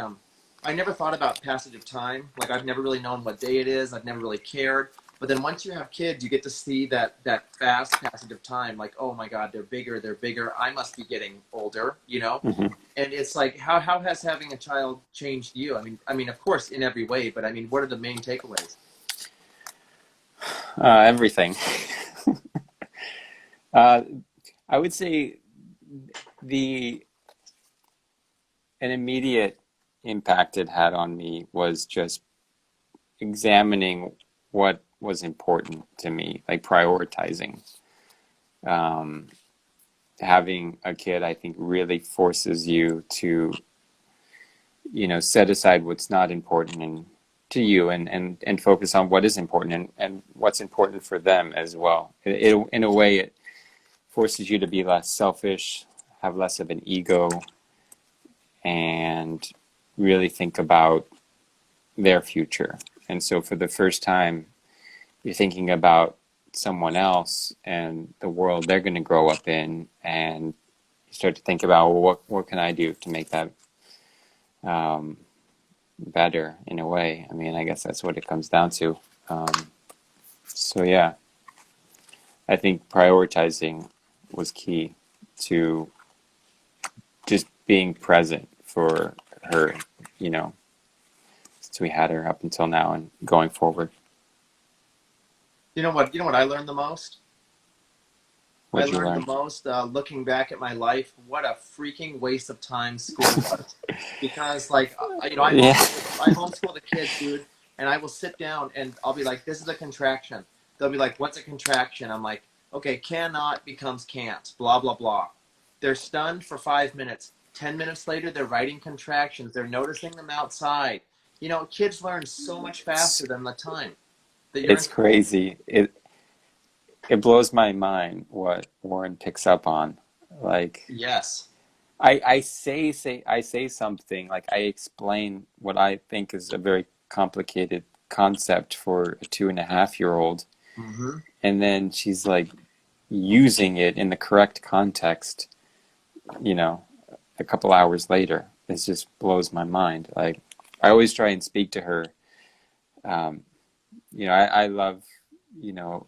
I never thought about passage of time. Like I've never really known what day it is. I've never really cared. But then once you have kids, you get to see that fast passage of time. Like, oh my God, they're bigger, they're bigger. I must be getting older. Mhm. And it's like how has having a child changed you? I mean, of course, in every way. But I mean, what are the main takeaways? Everything. uh, I would say the an immediate impact it had on me was just examining what was important to me, like prioritizing. Um, Having a kid, I think, really forces you to, set aside what's not important to you and focus on what is important and what's important for them as well. In a way, it forces you to be less selfish, have less of an ego, and really think about their future. And so for the first time, you're thinking about someone else and the world they're going to grow up in, and you start to think about, well, what can I do to make that better in a way. I mean, I guess that's what it comes down to. So yeah, I think prioritizing was key to just being present for her, you know, since we had her up until now and going forward. You know what? You know what I learned the most? I What'd you learned the learn? most looking back at my life. What a freaking waste of time school was. Because like Yeah. I homeschool the kids, dude, and I will sit down and I'll be like, "This is a contraction." They'll be like, "What's a contraction?" I'm like, "Okay, cannot becomes can't." Blah blah blah. They're stunned for 5 minutes. 10 minutes later, they're writing contractions. They're noticing them outside. Kids learn so much faster than the time that you're in It's school. crazy. It blows my mind what Warren picks up on. Like Yes. I say something, like I explain what I think is a very complicated concept for a 2.5-year-old, Mm-hmm. and then she's like using it in the correct context, you know, a couple hours later. It just blows my mind. Like I always try and speak to her. Um, I love,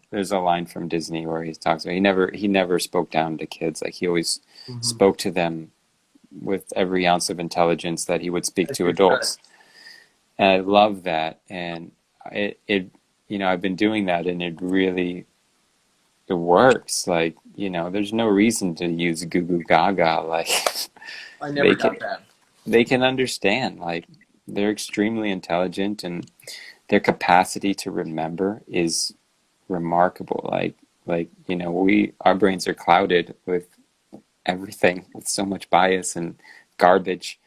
there's a line from Disney where he talks about he never spoke down to kids. Like he always Mm-hmm. spoke to them with every ounce of intelligence that he would speak As to you should. adults. And I love that. And I've been doing that, and it works. Like, there's no reason to use goo goo gaga. Like I never they can got that. they can understand. Like they're extremely intelligent, and their capacity to remember is remarkable. Like our brains are clouded with everything, with so much bias and garbage,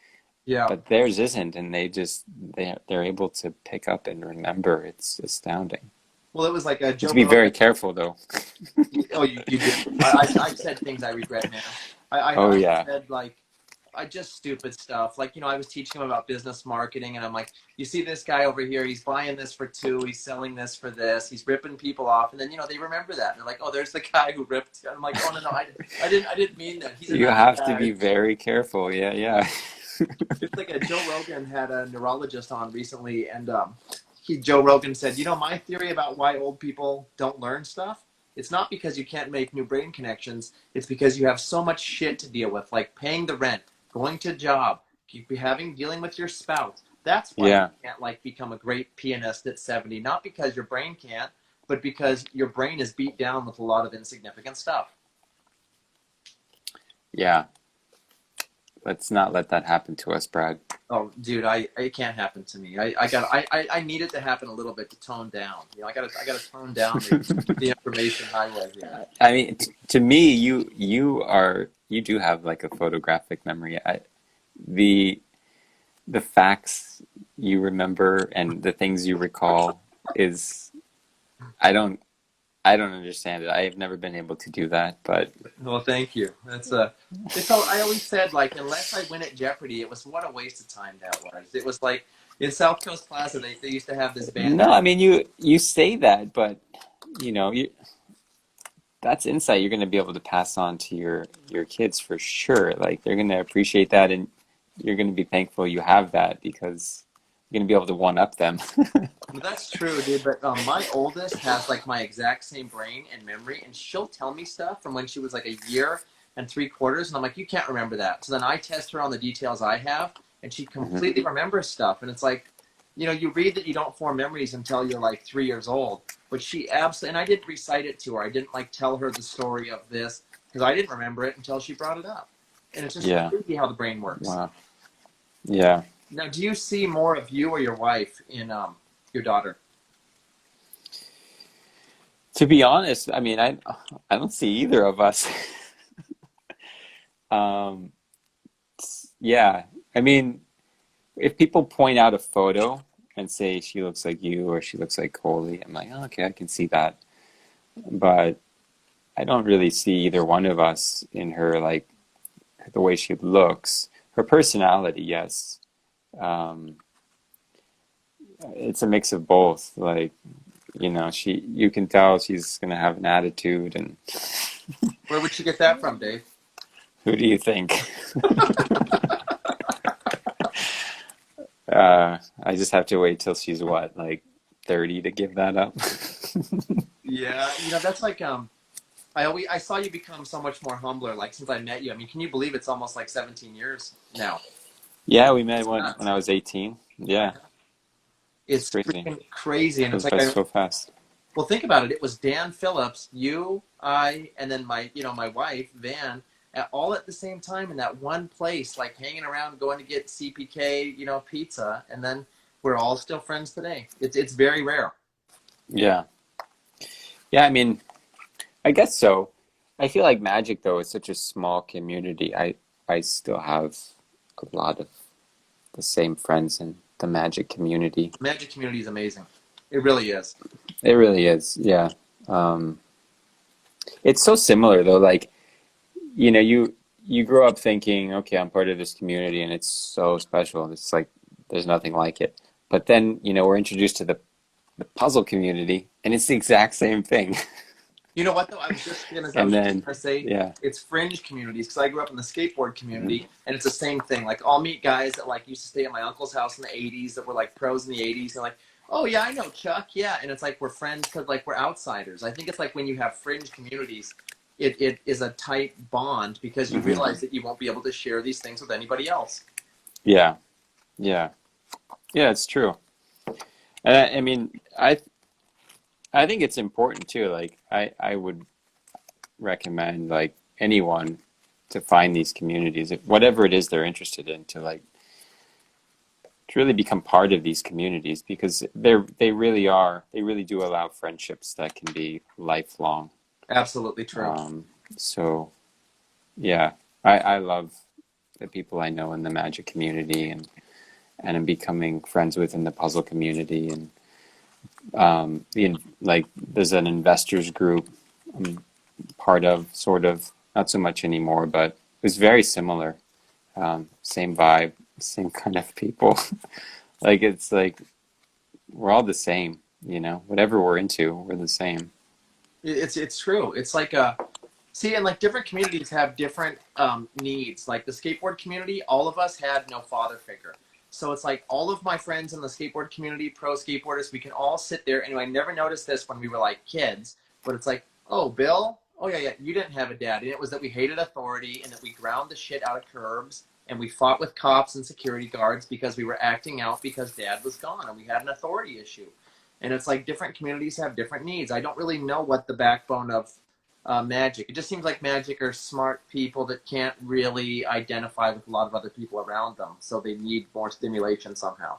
Yeah. but theirs isn't, and they're able to pick up and remember. It's astounding. Well, it was like a You have Joe to be very Rogan. careful though. Oh, you did. I've said things I regret now. Oh I yeah. said like I just stupid stuff. Like, I was teaching him about business marketing, and I'm like, you see this guy over here, he's buying this for 2, he's selling this for this, he's ripping people off, and then they remember that. And they're like, oh, there's the guy who ripped. I'm like, oh no, I didn't mean that. He's a You nice have to guy. be very careful. Yeah. It's like a Joe Rogan had a neurologist on recently, and Joe Rogan said, my theory about why old people don't learn stuff, it's not because you can't make new brain connections. It's because you have so much shit to deal with, like paying the rent, going to job, dealing with your spouse. That's why you Yeah. can't become a great pianist at 70. Not because your brain can't, but because your brain is beat down with a lot of insignificant stuff. Yeah. Let's not let that happen to us, Brad. Oh, dude, it can't happen to me. I need it to happen a little bit to tone down. I gotta tone down the information highway here. I mean, to me, you do have like a photographic memory. The the facts you remember and the things you recall is I don't I don't understand it. I have never been able to do that, but Well, thank you. It's all I always said, unless I win at Jeopardy, it was what a waste of time that was. It was like in South Coast Plaza, they used to have this band. no, I mean you say that, but you know, you that's insight you're going to be able to pass on to your kids for sure. Like they're going to appreciate that, and you're going to be thankful you have that because you're going to be able to one up them. Well, that's true, dude. But my oldest has my exact same brain and memory, and she'll tell me stuff from when she was like a year and 3/4, and I'm like, you can't remember that. So then I test her on the details I have, and she completely remembers stuff. And it's like, you read that you don't form memories until you're like 3 years old. But she absolutely, and I didn't recite it to her. I didn't tell her the story of this because I didn't remember it until she brought it up. And it's just Yeah. crazy how the brain works. Wow. Yeah. Now, do you see more of you or your wife in your daughter? To be honest, I mean, I don't see either of us. Um, yeah. I mean, if people point out a photo and say she looks like you or she looks like Coley, I'm like, oh, okay, I can see that. But I don't really see either one of us in her, like the way she looks. Her personality, yes. Um, it's a mix of both. Like, you can tell she's gonna have an attitude, and Where would she get that from, Dave? who do you think? I just have to wait till she's what, like 30 to give that up. Yeah, that's I saw you become so much more humbler since I met you. I mean, can you believe it's almost 17 years now? Yeah, we met It's when nuts. I was 18. Yeah, it's It's crazy. freaking crazy, and it's Goes by so fast. well, think about it. It was Dan Phillips, you, I, and then my wife Van, all at the same time in that one place, hanging around, going to get CPK, pizza, and then we're all still friends today. It's very rare. Yeah. Yeah, I mean, I guess so. I feel like Magic though is such a small community. I still have a lot of the same friends in the magic community. Magic community is amazing. It really is. It really is, yeah. Um, it's so similar though. Like, you grow up thinking, okay, I'm part of this community, and it's so special. It's like there's nothing like it. But then, we're introduced to the puzzle community, and it's the exact same thing. You know what though? I was just And then, gonna say yeah, it's fringe communities because I grew up in the skateboard community, and it's the same thing. Like I'll meet guys that like used to stay at my uncle's house in the '80s that were like pros in the '80s, and like, oh yeah, I know Chuck, yeah, and it's like we're friends because like we're outsiders. I think it's like when you have fringe communities, it is a tight bond because you realize that you won't be able to share these things with anybody else. yeah, yeah, yeah. It's true. And I mean, I think it's important too. Like, I would recommend like anyone to find these communities, whatever it is they're interested in, to really become part of these communities, because they really do allow friendships that can be lifelong. Absolutely true. So yeah, I love the people I know in the magic community, and I'm becoming friends with in the puzzle community, and like there's an investors group I'm part of, sort of, not so much anymore, but it was very similar. Same vibe, same kind of people. Like it's like we're all the same, whatever we're into, we're the same. It's true. It's like see, and like different communities have different needs. Like the skateboard community, all of us had no father figure. So it's like all of my friends in the skateboard community, pro skateboarders, we can all sit there. And I never noticed this when we were like kids, but it's like, oh, Bill, oh yeah, you didn't have a dad. And it was that we hated authority and that we ground the shit out of curbs and we fought with cops and security guards because we were acting out because dad was gone and we had an authority issue. And it's like different communities have different needs. I don't really know what the backbone of magic. It just seems like magic are smart people that can't really identify with a lot of other people around them, so they need more stimulation somehow.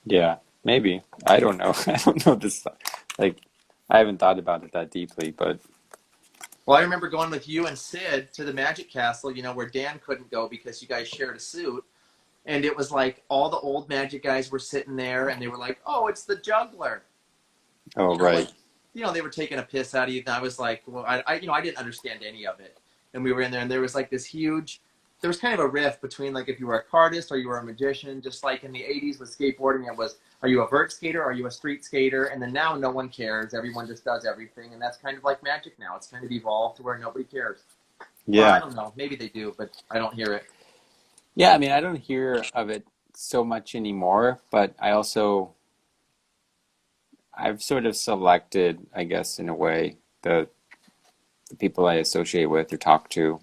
Yeah, maybe. I don't know. I don't know this. Like, I haven't thought about it that deeply, but Well, I remember going with you and Sid to the Magic Castle, where Dan couldn't go because you guys shared a suit. And it was like all the old magic guys were sitting there and they were like, oh, it's the juggler. oh, right. Like, they were taking a piss out of you. And I was like, well, I didn't understand any of it. And we were in there and there was like this huge, there was kind of a rift between like if you were a cardist or you were a magician, just like in the 80s with skateboarding, it was, are you a vert skater? Are you a street skater? And then now no one cares. Everyone just does everything. And that's kind of like magic now. It's kind of evolved to where nobody cares. Yeah. Well, I don't know. Maybe they do, but I don't hear it. Yeah, I mean, I don't hear of it so much anymore, but I've sort of selected, I guess, in a way, the people I associate with or talk to.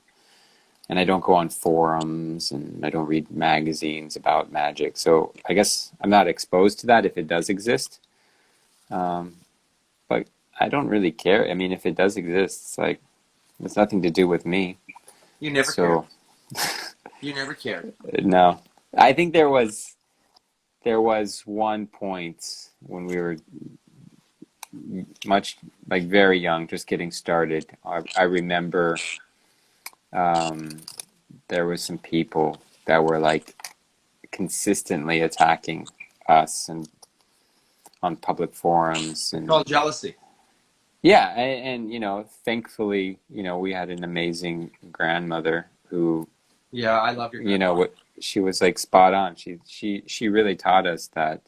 And I don't go on forums and I don't read magazines about magic. So I guess I'm not exposed to that if it does exist. But I don't really care. I mean, if it does exist, it's like, it's nothing to do with me. You never So, cared. You never cared. no. I think there was one point when we were much, like, very young, just getting started. I remember there was some people that were like consistently attacking us and on public forums, and It's called jealousy. yeah, and thankfully, we had an amazing grandmother who, Yeah, I love your grandma. what she was like spot on. She really taught us that,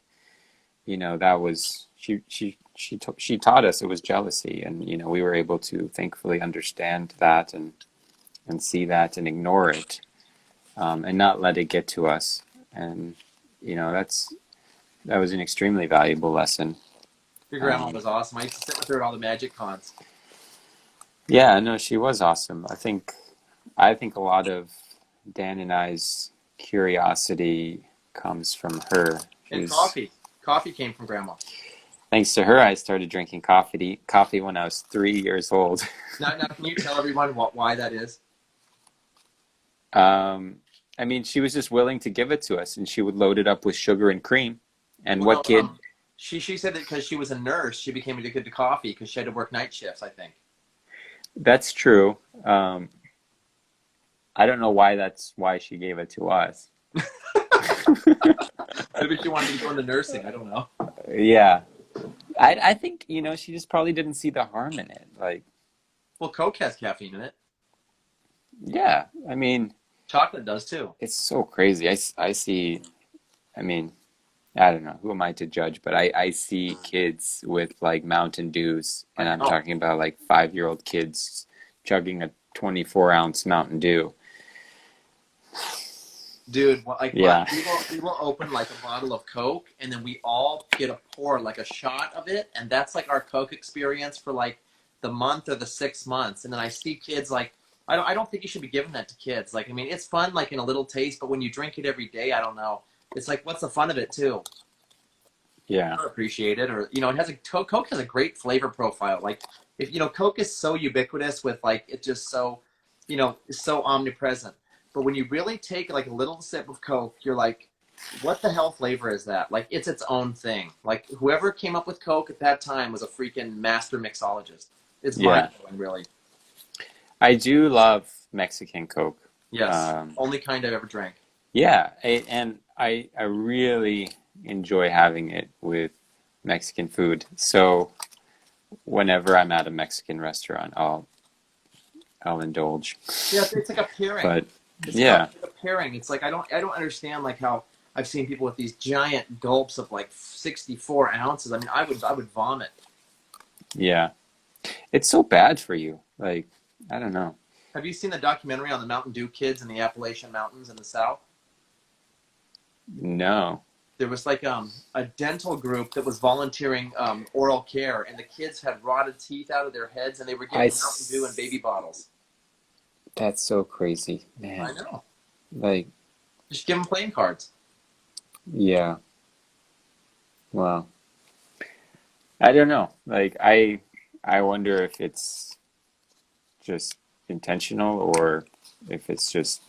that was she taught us it was jealousy, and we were able to thankfully understand that and see that and ignore it, and not let it get to us. And that was an extremely valuable lesson. Your grandma was awesome. I used to sit with her at all the magic cons. Yeah, no, she was awesome. I think a lot of Dan and I's curiosity comes from her. And coffee. Coffee came from grandma. Thanks to her, I started drinking coffee when I was 3 years old. Now, can you tell everyone why that is? I mean, she was just willing to give it to us, and she would load it up with sugar and cream. And Well, what kid? she said that because she was a nurse, she became addicted to coffee because she had to work night shifts, I think. That's true. I don't know why she gave it to us. Maybe she wanted to go into nursing. I don't know. Yeah. I think, she just probably didn't see the harm in it. Like, Well, Coke has caffeine in it. yeah, I mean, Chocolate does too. it's so crazy. I see, I mean, I don't know, who am I to judge, but I see kids with like Mountain Dews, I and I'm know. talking about like 5-year-old kids chugging a 24-ounce Mountain Dew. Dude, Yeah. we will open like a bottle of Coke, and then we all get a pour, like a shot of it, and that's like our Coke experience for like the month or the 6 months. And then I see kids like, I don't think you should be giving that to kids. Like, I mean, it's fun like in a little taste, but when you drink it every day, I don't know. It's like, what's the fun of it too? I Yeah. don't appreciate it, or it has Coke has a great flavor profile. Like, if Coke is so ubiquitous with like it's just so, it's so omnipresent. But when you really take like a little sip of Coke, you're like, what the hell flavor is that? Like, it's its own thing. Like, whoever came up with Coke at that time was a freaking master mixologist. It's mind Yeah. blowing, really. I do love Mexican Coke. Yes, Um, only kind I've ever drank. yeah, and I really enjoy having it with Mexican food. So whenever I'm at a Mexican restaurant, I'll indulge. Yeah, it's like a pairing. But It's kind yeah, of like a pairing. It's like I don't understand like how I've seen people with these giant gulps of like 64 ounces. I mean, I would vomit. yeah. It's so bad for you. Like, I don't know. Have you seen the documentary on the Mountain Dew kids in the Appalachian Mountains in the South? No. There was like a dental group that was volunteering oral care, and the kids had rotted teeth out of their heads, and they were I getting Mountain Dew in s- baby bottles. that's so crazy, I man. know. Like, Just give them playing cards. yeah. Well, I don't know. Like, I wonder if it's just intentional or if it's just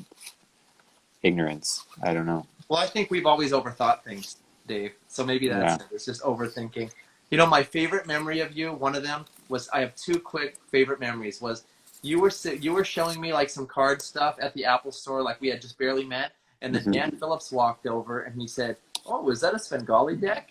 ignorance. I don't know. Well, I think we've always overthought things, Dave. So maybe that's Yeah. it. It's just overthinking. My favorite memory of you, one of them was I have two quick favorite memories. Was you were showing me like some card stuff at the Apple store, like we had just barely met, and then Dan Hmm. Phillips walked over and he said, "Oh, is that a Svengali deck?"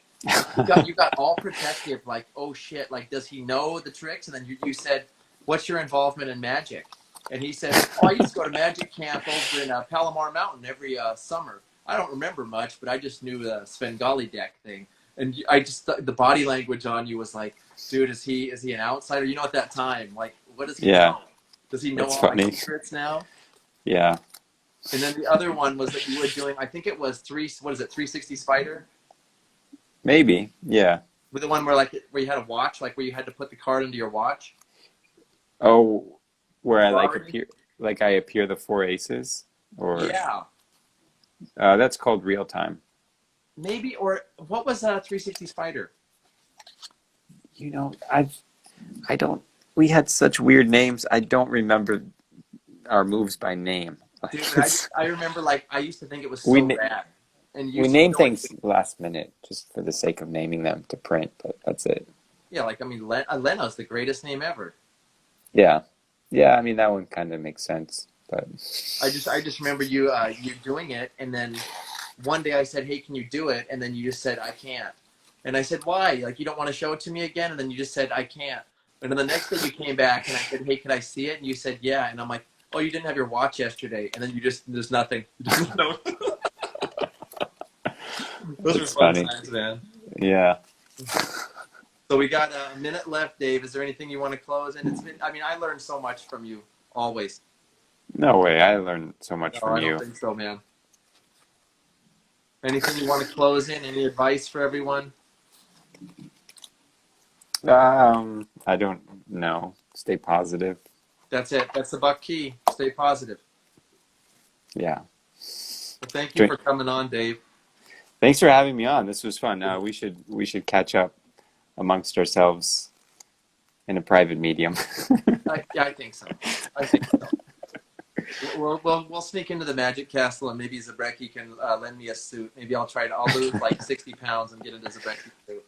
You got all protective, like, "Oh shit, like does he know the tricks?" And then you said, "What's your involvement in magic?" And he said, "Oh, I used to go to magic camp over in Palomar Mountain every summer. I don't remember much, but I just knew the Svengali deck thing." And I just the body language on you was like, "Dude, is he an outsider?" At that time, like, what does he Yeah, know? Does he know that's all my funny. secrets now? Yeah, And then the other one was that you were doing, I think it was what is it, 360 Spider? maybe. Yeah. With the one where you had a watch, like where you had to put the card into your watch. Oh, where I Offroading? like I appear the four aces, or Yeah, that's called real time. maybe. Or what was 360 Spider? I don't. We had such weird names. I don't remember our moves by name. Dude, Like, I remember like I used to think it was we so na- rad, and you we used to name show it. things last minute just for the sake of naming them to print, but that's it. Yeah, like I mean, Leno's the greatest name ever. Yeah, yeah. I mean that one kind of makes sense, but I just remember you doing it, and then one day I said, "Hey, can you do it?" And then you just said, "I can't." And I said, "Why? Like you don't want to show it to me again?" And then you just said, "I can't." And then the next day you came back, and I said, "Hey, can I see it?" And you said, "Yeah." And I'm like, "Oh, you didn't have your watch yesterday." And then there's nothing. No. Those are it's fun funny. times, man. Yeah. So we got a minute left, Dave. Is there anything you want to close? And I mean, I learned so much from you, always. No way. I learned so much No, from I don't you. think so, man. Anything you want to close in? Any advice for everyone? I don't know. Stay positive. That's it. That's the buck key. Stay positive. Yeah. Well, thank you Drink. for coming on, Dave. Thanks for having me on. This was fun. We should catch up amongst ourselves in a private medium. Yeah, I think so. I think so. We'll sneak into the Magic Castle, and maybe Zabrecki can lend me a suit. Maybe I'll lose like 60 pounds and get into Zabrecki's suit.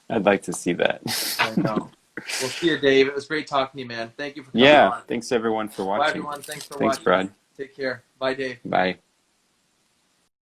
I'd like to see that. I know. We'll see you, Dave. It was great talking to you, man. Thank you for coming Yeah. on. Thanks everyone for Bye, watching. everyone. Thanks for Thanks, watching. Brad. Take care. Bye, Dave. Bye.